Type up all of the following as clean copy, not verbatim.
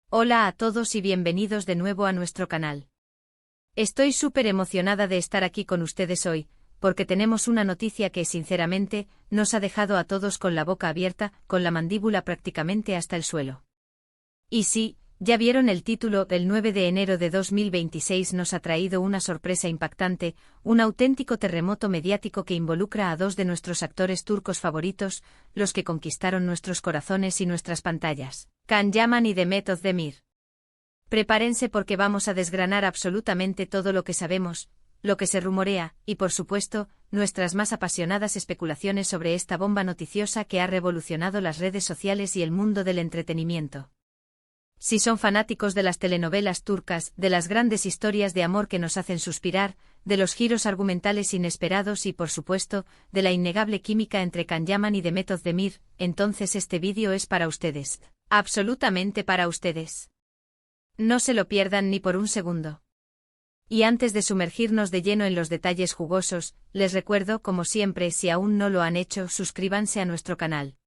Hola a todos y bienvenidos de nuevo a nuestro canal. Estoy súper emocionada de estar aquí con ustedes hoy, porque tenemos una noticia que sinceramente nos ha dejado a todos con la boca abierta, con la mandíbula prácticamente hasta el suelo. Y sí, ya vieron el título, el 9 de enero de 2026 nos ha traído una sorpresa impactante, un auténtico terremoto mediático que involucra a dos de nuestros actores turcos favoritos, los que conquistaron nuestros corazones y nuestras pantallas, Can Yaman y Demet Özdemir. Prepárense porque vamos a desgranar absolutamente todo lo que sabemos, lo que se rumorea, y por supuesto, nuestras más apasionadas especulaciones sobre esta bomba noticiosa que ha revolucionado las redes sociales y el mundo del entretenimiento. Si son fanáticos de las telenovelas turcas, de las grandes historias de amor que nos hacen suspirar, de los giros argumentales inesperados y por supuesto, de la innegable química entre Can Yaman y Demet Özdemir, entonces este vídeo es para ustedes. Absolutamente para ustedes. No se lo pierdan ni por un segundo. Y antes de sumergirnos de lleno en los detalles jugosos, les recuerdo, como siempre, si aún no lo han hecho, suscríbanse a nuestro canal.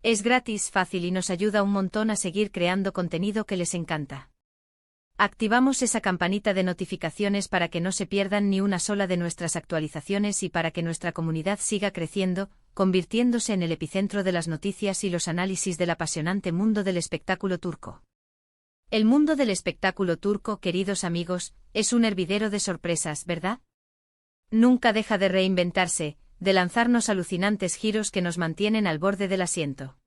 Es gratis, fácil y nos ayuda un montón a seguir creando contenido que les encanta. Activamos esa campanita de notificaciones para que no se pierdan ni una sola de nuestras actualizaciones y para que nuestra comunidad siga creciendo, convirtiéndose en el epicentro de las noticias y los análisis del apasionante mundo del espectáculo turco. El mundo del espectáculo turco, queridos amigos, es un hervidero de sorpresas, ¿verdad? Nunca deja de reinventarse, de lanzarnos alucinantes giros que nos mantienen al borde del asiento.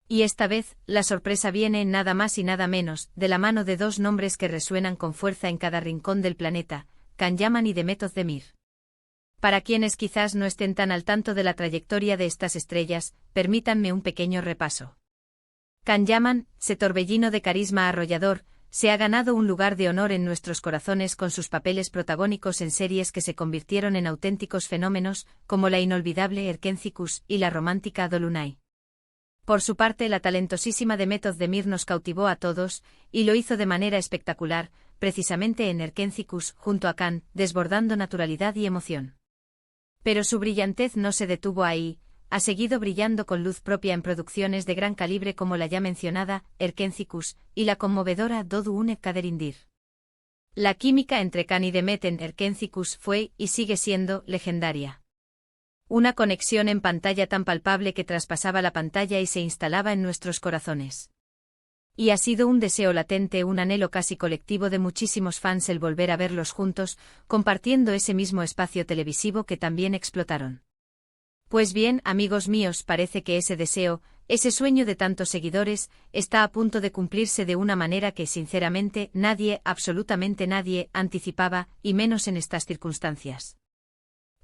Y esta vez, la sorpresa viene nada más y nada menos, de la mano de dos nombres que resuenan con fuerza en cada rincón del planeta, Can Yaman y Demet Özdemir. Para quienes quizás no estén tan al tanto de la trayectoria de estas estrellas, permítanme un pequeño repaso. Can Yaman, ese torbellino de carisma arrollador, se ha ganado un lugar de honor en nuestros corazones con sus papeles protagónicos en series que se convirtieron en auténticos fenómenos, como la inolvidable Erkencikus y la romántica Dolunay. Por su parte, la talentosísima Demet Özdemir nos cautivó a todos, y lo hizo de manera espectacular, precisamente en Erkencikus, junto a Can, desbordando naturalidad y emoción. Pero su brillantez no se detuvo ahí. Ha seguido brillando con luz propia en producciones de gran calibre como la ya mencionada, Erkencikus, y la conmovedora Doğu Une Kaderindir. La química entre Can y Demet en Erkencikus fue, y sigue siendo, legendaria. Una conexión en pantalla tan palpable que traspasaba la pantalla y se instalaba en nuestros corazones. Y ha sido un deseo latente, un anhelo casi colectivo de muchísimos fans el volver a verlos juntos, compartiendo ese mismo espacio televisivo que también explotaron. Pues bien, amigos míos, parece que ese deseo, ese sueño de tantos seguidores, está a punto de cumplirse de una manera que sinceramente nadie, absolutamente nadie, anticipaba, y menos en estas circunstancias.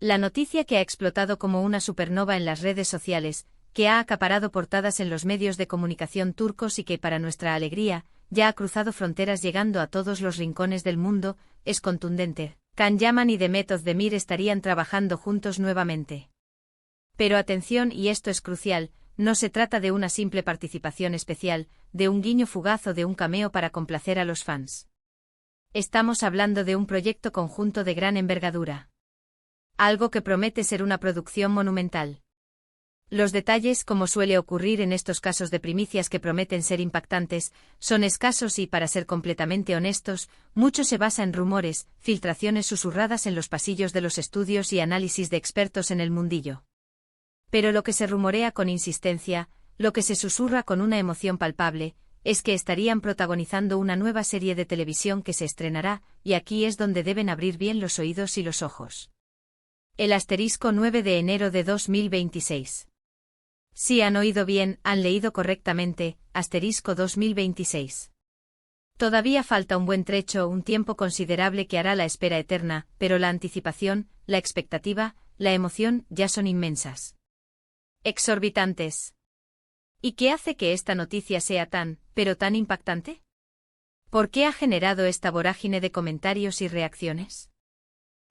La noticia que ha explotado como una supernova en las redes sociales, que ha acaparado portadas en los medios de comunicación turcos y que, para nuestra alegría, ya ha cruzado fronteras llegando a todos los rincones del mundo, es contundente. Can Yaman y Demet Özdemir estarían trabajando juntos nuevamente. Pero atención, y esto es crucial, no se trata de una simple participación especial, de un guiño fugaz o de un cameo para complacer a los fans. Estamos hablando de un proyecto conjunto de gran envergadura. Algo que promete ser una producción monumental. Los detalles, como suele ocurrir en estos casos de primicias que prometen ser impactantes, son escasos y, para ser completamente honestos, mucho se basa en rumores, filtraciones susurradas en los pasillos de los estudios y análisis de expertos en el mundillo. Pero lo que se rumorea con insistencia, lo que se susurra con una emoción palpable, es que estarían protagonizando una nueva serie de televisión que se estrenará, y aquí es donde deben abrir bien los oídos y los ojos. El asterisco 9 de enero de 2026. Si han oído bien, han leído correctamente, asterisco 2026. Todavía falta un buen trecho, un tiempo considerable que hará la espera eterna, pero la anticipación, la expectativa, la emoción ya son inmensas. Exorbitantes. ¿Y qué hace que esta noticia sea tan, pero tan impactante? ¿Por qué ha generado esta vorágine de comentarios y reacciones?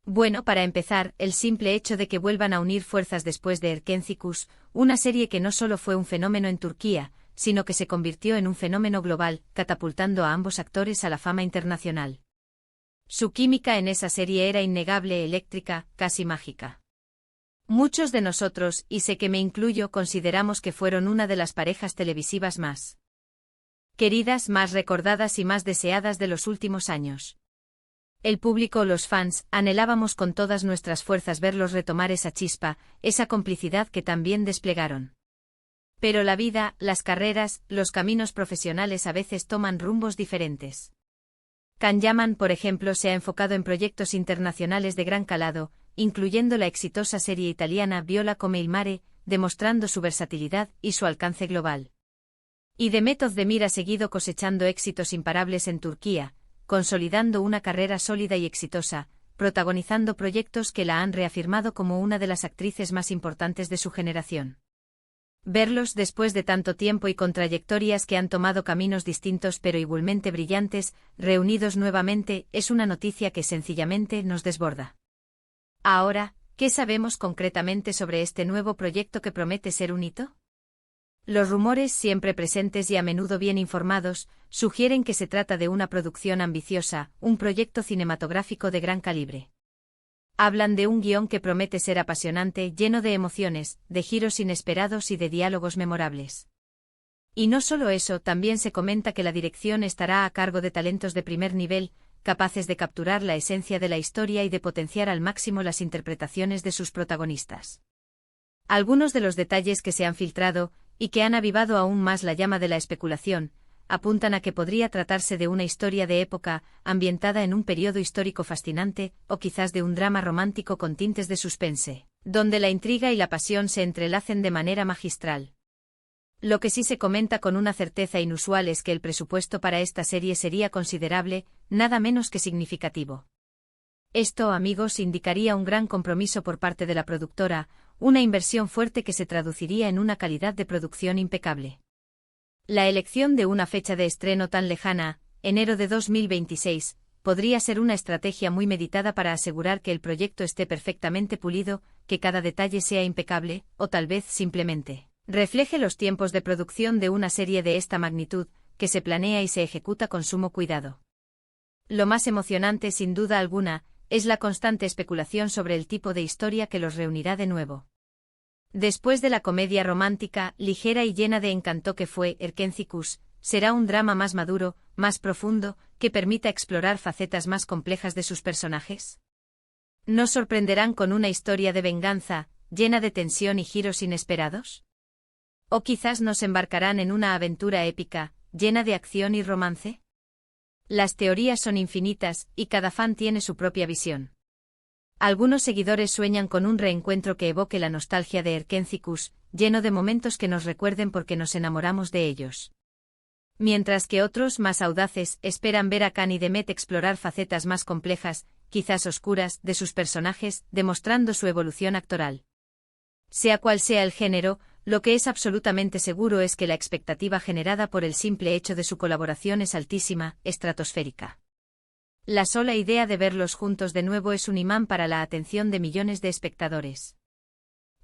Bueno, para empezar, el simple hecho de que vuelvan a unir fuerzas después de Erkencikus, una serie que no solo fue un fenómeno en Turquía, sino que se convirtió en un fenómeno global, catapultando a ambos actores a la fama internacional. Su química en esa serie era innegable, eléctrica, casi mágica. Muchos de nosotros, y sé que me incluyo, consideramos que fueron una de las parejas televisivas más queridas, más recordadas y más deseadas de los últimos años. El público, los fans, anhelábamos con todas nuestras fuerzas verlos retomar esa chispa, esa complicidad que tan bien desplegaron. Pero la vida, las carreras, los caminos profesionales a veces toman rumbos diferentes. Kanyaman, por ejemplo, se ha enfocado en proyectos internacionales de gran calado, incluyendo la exitosa serie italiana Viola come il mare, demostrando su versatilidad y su alcance global. Y Demet Özdemir ha seguido cosechando éxitos imparables en Turquía, consolidando una carrera sólida y exitosa, protagonizando proyectos que la han reafirmado como una de las actrices más importantes de su generación. Verlos después de tanto tiempo y con trayectorias que han tomado caminos distintos pero igualmente brillantes, reunidos nuevamente, es una noticia que sencillamente nos desborda. Ahora, ¿qué sabemos concretamente sobre este nuevo proyecto que promete ser un hito? Los rumores, siempre presentes y a menudo bien informados, sugieren que se trata de una producción ambiciosa, un proyecto cinematográfico de gran calibre. Hablan de un guión que promete ser apasionante, lleno de emociones, de giros inesperados y de diálogos memorables. Y no solo eso, también se comenta que la dirección estará a cargo de talentos de primer nivel, capaces de capturar la esencia de la historia y de potenciar al máximo las interpretaciones de sus protagonistas. Algunos de los detalles que se han filtrado, y que han avivado aún más la llama de la especulación, apuntan a que podría tratarse de una historia de época, ambientada en un periodo histórico fascinante, o quizás de un drama romántico con tintes de suspense, donde la intriga y la pasión se entrelacen de manera magistral. Lo que sí se comenta con una certeza inusual es que el presupuesto para esta serie sería considerable, nada menos que significativo. Esto, amigos, indicaría un gran compromiso por parte de la productora, una inversión fuerte que se traduciría en una calidad de producción impecable. La elección de una fecha de estreno tan lejana, enero de 2026, podría ser una estrategia muy meditada para asegurar que el proyecto esté perfectamente pulido, que cada detalle sea impecable, o tal vez simplemente refleje los tiempos de producción de una serie de esta magnitud, que se planea y se ejecuta con sumo cuidado. Lo más emocionante, sin duda alguna, es la constante especulación sobre el tipo de historia que los reunirá de nuevo. Después de la comedia romántica, ligera y llena de encanto que fue Erkencikus, será un drama más maduro, más profundo, que permita explorar facetas más complejas de sus personajes. ¿Nos sorprenderán con una historia de venganza, llena de tensión y giros inesperados? ¿O quizás nos embarcarán en una aventura épica, llena de acción y romance? Las teorías son infinitas, y cada fan tiene su propia visión. Algunos seguidores sueñan con un reencuentro que evoque la nostalgia de Erkencikus, lleno de momentos que nos recuerden porque nos enamoramos de ellos. Mientras que otros, más audaces, esperan ver a Kan y Demet explorar facetas más complejas, quizás oscuras, de sus personajes, demostrando su evolución actoral. Sea cual sea el género, lo que es absolutamente seguro es que la expectativa generada por el simple hecho de su colaboración es altísima, estratosférica. La sola idea de verlos juntos de nuevo es un imán para la atención de millones de espectadores.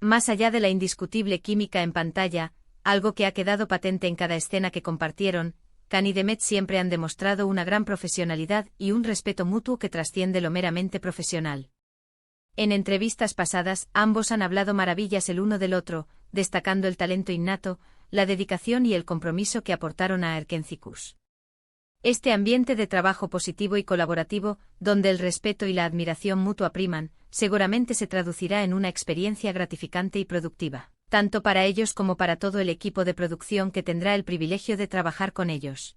Más allá de la indiscutible química en pantalla, algo que ha quedado patente en cada escena que compartieron, Kan y Demet siempre han demostrado una gran profesionalidad y un respeto mutuo que trasciende lo meramente profesional. En entrevistas pasadas, ambos han hablado maravillas el uno del otro, destacando el talento innato, la dedicación y el compromiso que aportaron a Erkencikus. Este ambiente de trabajo positivo y colaborativo, donde el respeto y la admiración mutua priman, seguramente se traducirá en una experiencia gratificante y productiva, tanto para ellos como para todo el equipo de producción que tendrá el privilegio de trabajar con ellos.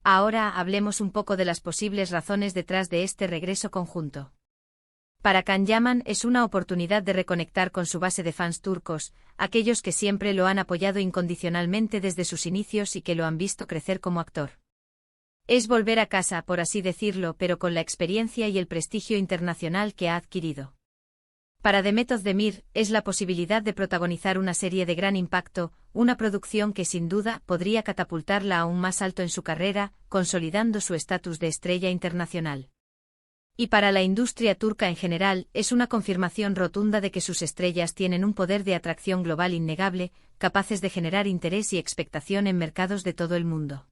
Ahora hablemos un poco de las posibles razones detrás de este regreso conjunto. Para Kanyaman es una oportunidad de reconectar con su base de fans turcos, aquellos que siempre lo han apoyado incondicionalmente desde sus inicios y que lo han visto crecer como actor. Es volver a casa, por así decirlo, pero con la experiencia y el prestigio internacional que ha adquirido. Para Demet Özdemir, es la posibilidad de protagonizar una serie de gran impacto, una producción que sin duda podría catapultarla aún más alto en su carrera, consolidando su estatus de estrella internacional. Y para la industria turca en general, es una confirmación rotunda de que sus estrellas tienen un poder de atracción global innegable, capaces de generar interés y expectación en mercados de todo el mundo.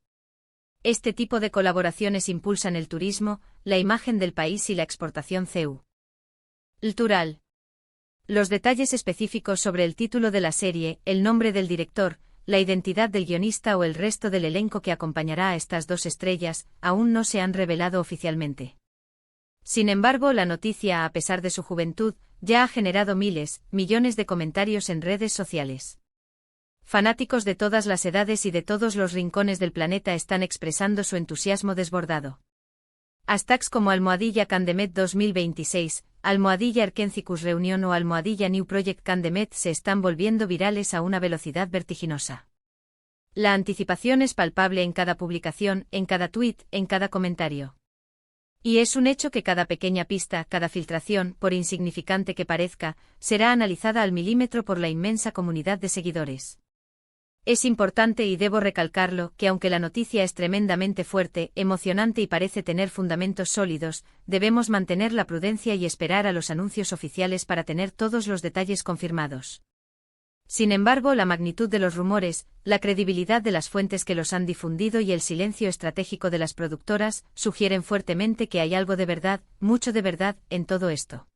Este tipo de colaboraciones impulsan el turismo, la imagen del país y la exportación cultural. Los detalles específicos sobre el título de la serie, el nombre del director, la identidad del guionista o el resto del elenco que acompañará a estas dos estrellas aún no se han revelado oficialmente. Sin embargo, la noticia, a pesar de su juventud, ya ha generado miles, millones de comentarios en redes sociales. Fanáticos de todas las edades y de todos los rincones del planeta están expresando su entusiasmo desbordado. Hashtags como #CanDemet 2026, #Erkencicus Reunion o #New Project CanDemet se están volviendo virales a una velocidad vertiginosa. La anticipación es palpable en cada publicación, en cada tuit, en cada comentario. Y es un hecho que cada pequeña pista, cada filtración, por insignificante que parezca, será analizada al milímetro por la inmensa comunidad de seguidores. Es importante y debo recalcarlo, que aunque la noticia es tremendamente fuerte, emocionante y parece tener fundamentos sólidos, debemos mantener la prudencia y esperar a los anuncios oficiales para tener todos los detalles confirmados. Sin embargo, la magnitud de los rumores, la credibilidad de las fuentes que los han difundido y el silencio estratégico de las productoras sugieren fuertemente que hay algo de verdad, mucho de verdad, en todo esto.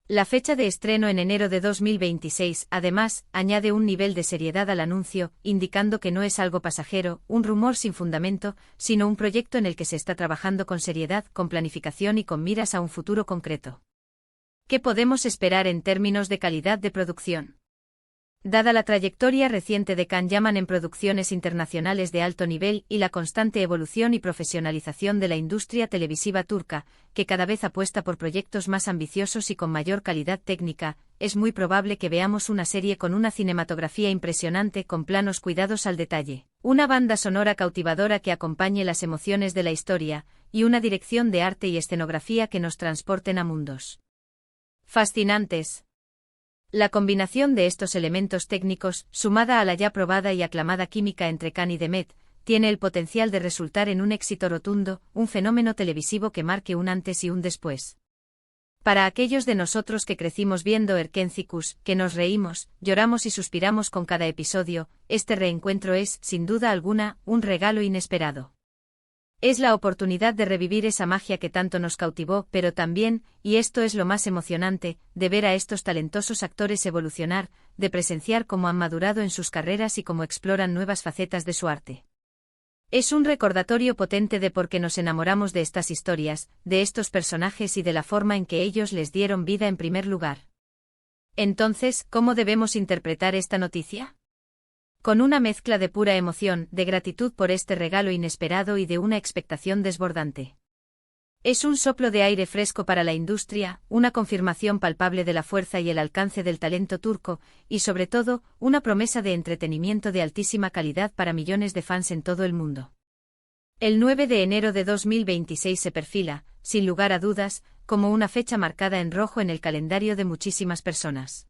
La fecha de estreno en enero de 2026, además, añade un nivel de seriedad al anuncio, indicando que no es algo pasajero, un rumor sin fundamento, sino un proyecto en el que se está trabajando con seriedad, con planificación y con miras a un futuro concreto. ¿Qué podemos esperar en términos de calidad de producción? Dada la trayectoria reciente de Can Yaman en producciones internacionales de alto nivel y la constante evolución y profesionalización de la industria televisiva turca, que cada vez apuesta por proyectos más ambiciosos y con mayor calidad técnica, es muy probable que veamos una serie con una cinematografía impresionante con planos cuidados al detalle, una banda sonora cautivadora que acompañe las emociones de la historia, y una dirección de arte y escenografía que nos transporten a mundos fascinantes. La combinación de estos elementos técnicos, sumada a la ya probada y aclamada química entre Can y Demet, tiene el potencial de resultar en un éxito rotundo, un fenómeno televisivo que marque un antes y un después. Para aquellos de nosotros que crecimos viendo Erkencicus, que nos reímos, lloramos y suspiramos con cada episodio, este reencuentro es, sin duda alguna, un regalo inesperado. Es la oportunidad de revivir esa magia que tanto nos cautivó, pero también, y esto es lo más emocionante, de ver a estos talentosos actores evolucionar, de presenciar cómo han madurado en sus carreras y cómo exploran nuevas facetas de su arte. Es un recordatorio potente de por qué nos enamoramos de estas historias, de estos personajes y de la forma en que ellos les dieron vida en primer lugar. Entonces, ¿cómo debemos interpretar esta noticia? Con una mezcla de pura emoción, de gratitud por este regalo inesperado y de una expectación desbordante. Es un soplo de aire fresco para la industria, una confirmación palpable de la fuerza y el alcance del talento turco, y sobre todo, una promesa de entretenimiento de altísima calidad para millones de fans en todo el mundo. El 9 de enero de 2026 se perfila, sin lugar a dudas, como una fecha marcada en rojo en el calendario de muchísimas personas.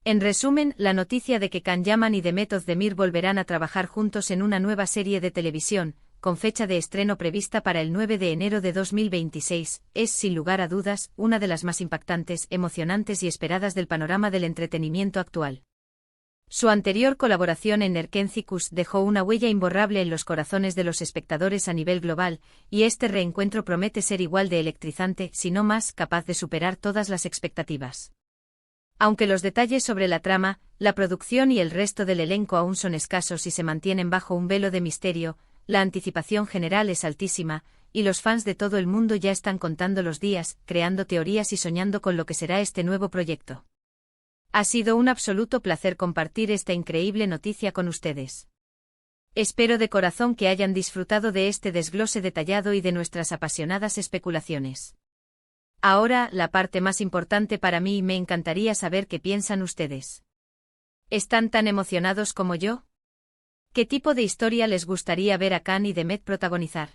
En resumen, la noticia de que Can Yaman y Demet Özdemir volverán a trabajar juntos en una nueva serie de televisión, con fecha de estreno prevista para el 9 de enero de 2026, es, sin lugar a dudas, una de las más impactantes, emocionantes y esperadas del panorama del entretenimiento actual. Su anterior colaboración en Erkencicus dejó una huella imborrable en los corazones de los espectadores a nivel global, y este reencuentro promete ser igual de electrizante, si no más, capaz de superar todas las expectativas. Aunque los detalles sobre la trama, la producción y el resto del elenco aún son escasos y se mantienen bajo un velo de misterio, la anticipación general es altísima, y los fans de todo el mundo ya están contando los días, creando teorías y soñando con lo que será este nuevo proyecto. Ha sido un absoluto placer compartir esta increíble noticia con ustedes. Espero de corazón que hayan disfrutado de este desglose detallado y de nuestras apasionadas especulaciones. Ahora, la parte más importante para mí, y me encantaría saber qué piensan ustedes. ¿Están tan emocionados como yo? ¿Qué tipo de historia les gustaría ver a Can y Demet protagonizar?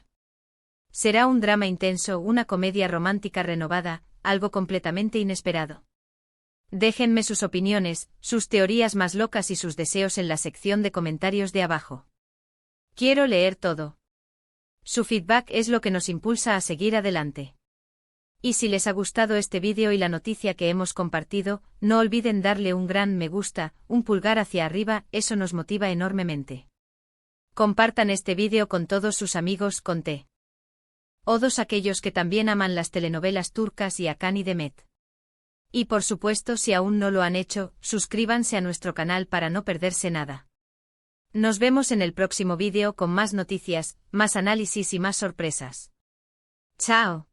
¿Será un drama intenso, una comedia romántica renovada, algo completamente inesperado? Déjenme sus opiniones, sus teorías más locas y sus deseos en la sección de comentarios de abajo. Quiero leer todo. Su feedback es lo que nos impulsa a seguir adelante. Y si les ha gustado este vídeo y la noticia que hemos compartido, no olviden darle un gran me gusta, un pulgar hacia arriba, eso nos motiva enormemente. Compartan este vídeo con todos sus amigos con todos aquellos que también aman las telenovelas turcas y a Can y Demet. Y por supuesto, si aún no lo han hecho, suscríbanse a nuestro canal para no perderse nada. Nos vemos en el próximo vídeo con más noticias, más análisis y más sorpresas. ¡Chao!